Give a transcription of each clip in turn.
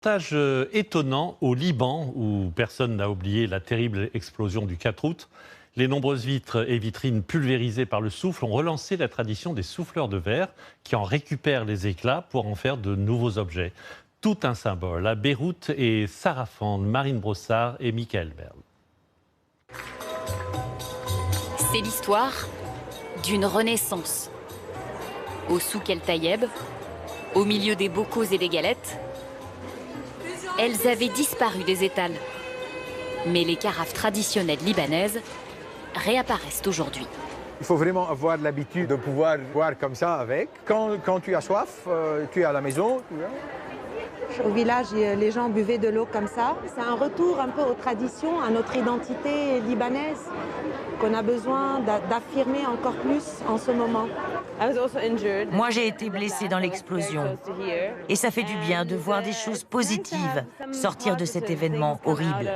Reportage étonnant au Liban, où personne n'a oublié la terrible explosion du 4 août. Les nombreuses vitres et vitrines pulvérisées par le souffle ont relancé la tradition des souffleurs de verre qui en récupèrent les éclats pour en faire de nouveaux objets. Tout un symbole. À Beyrouth et Sarah Fand, Marine Brossard et Michael Berl. C'est l'histoire d'une renaissance. Au souk El Tayeb, au milieu des bocaux et des galettes, elles avaient disparu des étals. Mais les carafes traditionnelles libanaises réapparaissent aujourd'hui. Il faut vraiment avoir l'habitude de pouvoir boire comme ça avec. Quand tu as soif, tu es à la maison. Au village, les gens buvaient de l'eau comme ça. C'est un retour un peu aux traditions, à notre identité libanaise, qu'on a besoin d'affirmer encore plus en ce moment. Moi, j'ai été blessée dans l'explosion. Et ça fait du bien de voir des choses positives sortir de cet événement horrible.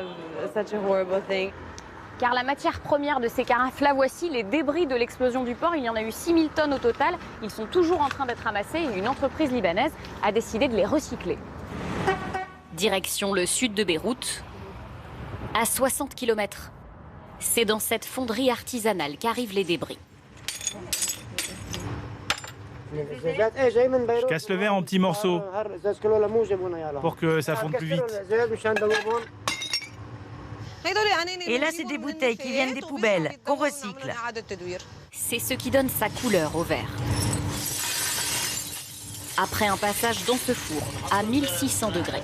Car la matière première de ces carafes, la voici, les débris de l'explosion du port. Il y en a eu 6000 tonnes au total. Ils sont toujours en train d'être amassés et une entreprise libanaise a décidé de les recycler. Direction le sud de Beyrouth, à 60 km. C'est dans cette fonderie artisanale qu'arrivent les débris. Je casse le verre en petits morceaux pour que ça fonde plus vite. Et là, c'est des bouteilles qui viennent des poubelles, qu'on recycle. C'est ce qui donne sa couleur au verre. Après un passage dans ce four à 1600 degrés.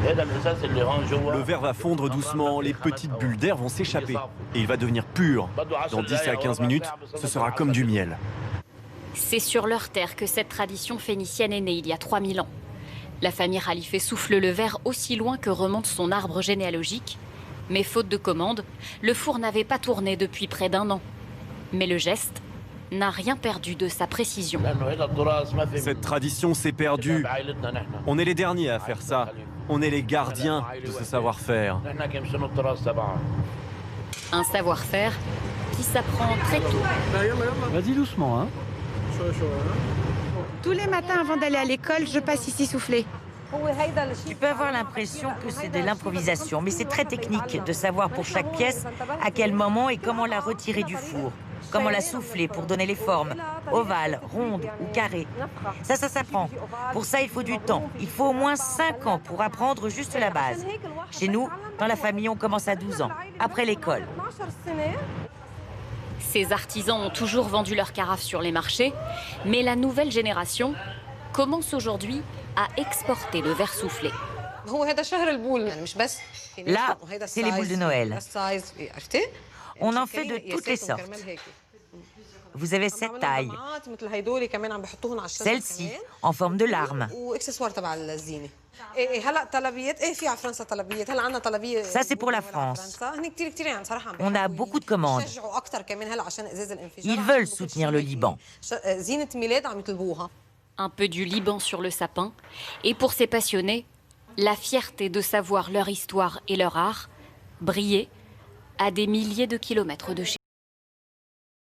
Le verre va fondre doucement, les petites bulles d'air vont s'échapper et il va devenir pur. Dans 10 à 15 minutes, ce sera comme du miel. C'est sur leur terre que cette tradition phénicienne est née il y a 3000 ans. La famille Khalife souffle le verre aussi loin que remonte son arbre généalogique. Mais faute de commande, le four n'avait pas tourné depuis près d'un an. Mais le geste n'a rien perdu de sa précision. Cette tradition s'est perdue. On est les derniers à faire ça. On est les gardiens de ce savoir-faire. Un savoir-faire qui s'apprend très tôt. Vas-y doucement, hein. Tous les matins avant d'aller à l'école, je passe ici souffler. Tu peux avoir l'impression que c'est de l'improvisation, mais c'est très technique de savoir pour chaque pièce à quel moment et comment la retirer du four. Comment la souffler pour donner les formes, ovales, rondes ou carrées. Ça s'apprend. Pour ça, il faut du temps. Il faut au moins 5 ans pour apprendre juste la base. Chez nous, dans la famille, on commence à 12 ans, après l'école. Ces artisans ont toujours vendu leurs carafes sur les marchés, mais la nouvelle génération commence aujourd'hui à exporter le verre soufflé. Là, c'est les boules de Noël. On en fait de toutes les sortes. Vous avez cette taille, celle-ci, en forme de larme. Ça, c'est pour la France. On a beaucoup de commandes. Ils veulent soutenir le Liban. Un peu du Liban sur le sapin. Et pour ces passionnés, la fierté de savoir leur histoire et leur art briller à des milliers de kilomètres de chez eux.